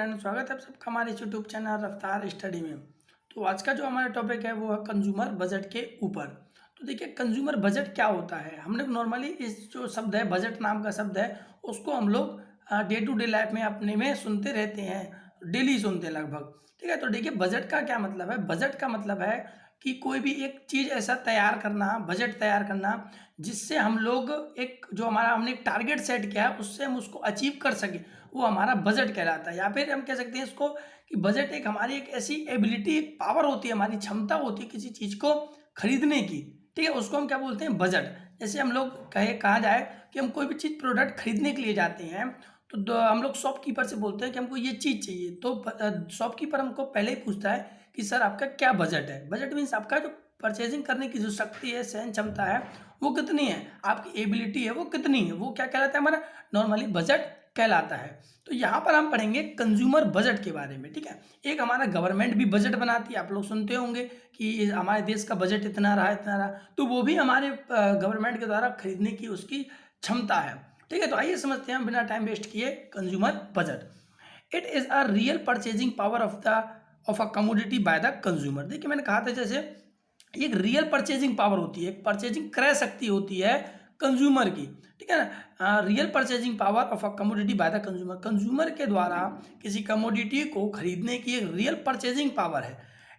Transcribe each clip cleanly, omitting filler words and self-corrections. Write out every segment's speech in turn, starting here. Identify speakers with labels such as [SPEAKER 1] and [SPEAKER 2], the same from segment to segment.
[SPEAKER 1] Friend, स्वागत है आप सबका हमारे यूट्यूब चैनल रफ्तार स्टडी में। तो आज का जो हमारा टॉपिक है वो है कंज्यूमर बजट के ऊपर। तो देखिए, कंज्यूमर बजट क्या होता है। हमने नॉर्मली इस जो शब्द है, बजट नाम का शब्द है, उसको हम लोग डे टू डे लाइफ में अपने में सुनते रहते हैं, डेली सुनते हैं लगभग। ठीक है, तो देखिए बजट का क्या मतलब है। बजट का मतलब है कि कोई भी एक चीज़ ऐसा तैयार करना, बजट तैयार करना, जिससे हम लोग एक जो हमारा हमने एक टारगेट सेट किया है उससे हम उसको अचीव कर सकें, वो हमारा बजट कहलाता है। या फिर हम कह सकते हैं इसको कि बजट एक हमारी एक ऐसी एबिलिटी, एक पावर होती है, हमारी क्षमता होती है किसी चीज़ को खरीदने की। ठीक है, उसको हम क्या बोलते हैं, बजट। जैसे हम लोग कहा जाए कि हम कोई भी चीज़ प्रोडक्ट खरीदने के लिए जाते हैं, तो हम लोग शॉपकीपर से बोलते हैं कि हमको ये चीज़ चाहिए। तो शॉपकीपर हमको पहले ही पूछता है कि सर आपका क्या बजट है। बजट मीन्स आपका जो परचेजिंग करने की जो शक्ति है, सहन क्षमता है, वो कितनी है, आपकी एबिलिटी है वो कितनी है, वो क्या कहलाता है, हमारा नॉर्मली बजट कहलाता है। तो यहाँ पर हम पढ़ेंगे कंज्यूमर बजट के बारे में। ठीक है, एक हमारा गवर्नमेंट भी बजट बनाती है, आप लोग सुनते होंगे कि हमारे देश का बजट इतना रहा इतना रहा, तो वो भी हमारे गवर्नमेंट के द्वारा खरीदने की उसकी क्षमता है। ठीक है, तो आइए समझते हैं हम बिना टाइम वेस्ट किए consumer budget. It is a real purchasing power of a commodity by the consumer. देखिए, मैंने कहा था जैसे एक रियल परचेजिंग पावर होती है, एक परचेजिंग क्रय शक्ति होती है कंज्यूमर की। ठीक है ना, real purchasing power of a commodity by the consumer. Consumer के द्वारा किसी कमोडिटी को खरीदने की एक रियल परचेजिंग पावर है।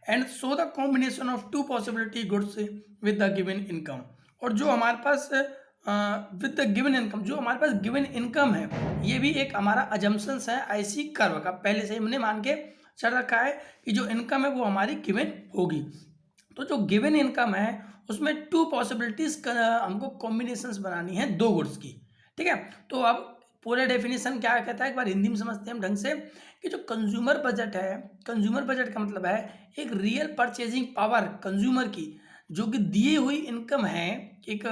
[SPEAKER 1] And so the combination of to possibility goods with the given income. और जो हमारे पास विद द गिवन इनकम, जो हमारे पास गिवन इनकम है, ये भी एक हमारा अजम्पशंस है आईसी कर्व का। पहले से हमने मान के चल रखा है कि जो इनकम है वो हमारी गिवन होगी। तो जो गिवन इनकम है उसमें टू पॉसिबिलिटीज हमको कॉम्बिनेशंस बनानी है दो गुड्स की। ठीक है, तो अब पूरे डेफिनेशन क्या कहता है एक बार हिंदी में समझते हैं हम ढंग से कि जो कंज्यूमर बजट है, कंज्यूमर बजट का मतलब है एक रियल परचेजिंग पावर कंज्यूमर की, जो कि दिए हुई इनकम है। एक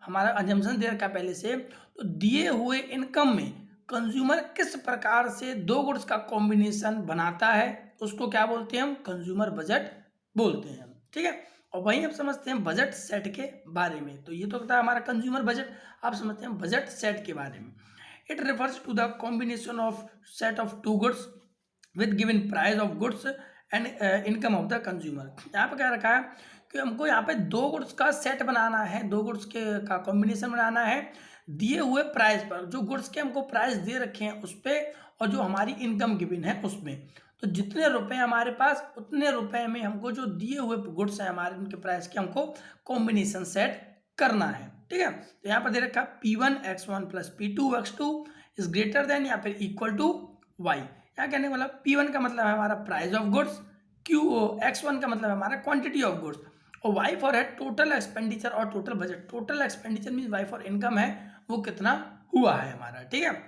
[SPEAKER 1] हमारा अजम्पशन दे रखा पहले से, तो दिए हुए इनकम में कंज्यूमर किस प्रकार से दो गुड्स का कॉम्बिनेशन बनाता है, उसको क्या बोलते हैं हम, कंज्यूमर बजट बोलते हैं। ठीक है, और वहीं अब समझते हैं बजट सेट के बारे में। तो ये तो होता है हमारा कंज्यूमर बजट, आप समझते हैं बजट सेट के बारे में। It refers to the combination of set of two goods with given price of goods and income of the consumer. यहाँ पे क्या रखा है कि हमको यहाँ पे दो गुड्स का सेट बनाना है, दो गुड्स के का कॉम्बिनेशन बनाना है दिए हुए प्राइस पर। जो गुड्स के हमको प्राइस दे रखे हैं उस पर, और जो हमारी इनकम गिवन है उसमें। तो जितने रुपए हमारे पास, उतने रुपए में हमको जो दिए हुए गुड्स हैं हमारे, उनके प्राइस के हमको कॉम्बिनेशन सेट करना है। ठीक है, तो यहाँ पर दे रखा P1x1 plus P2x2 is greater than या फिर इक्वल टू y। यहाँ कहने का मतलब P1 का मतलब है हमारा प्राइस ऑफ गुड्स, x1 का मतलब है हमारा क्वांटिटी ऑफ गुड्स, और y फॉर है टोटल एक्सपेंडिचर और total budget. Total expenditure mean y for income है, वो कितना हुआ है हमारा। ठीक है,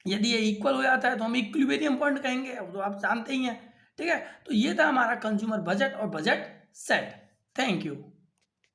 [SPEAKER 1] यदि ये इक्वल हो जाता है तो हम इक्विलिब्रियम पॉइंट कहेंगे, अब तो आप जानते ही हैं। ठीक है, तो ये था हमारा कंज्यूमर बजट और बजट सेट। Thank you.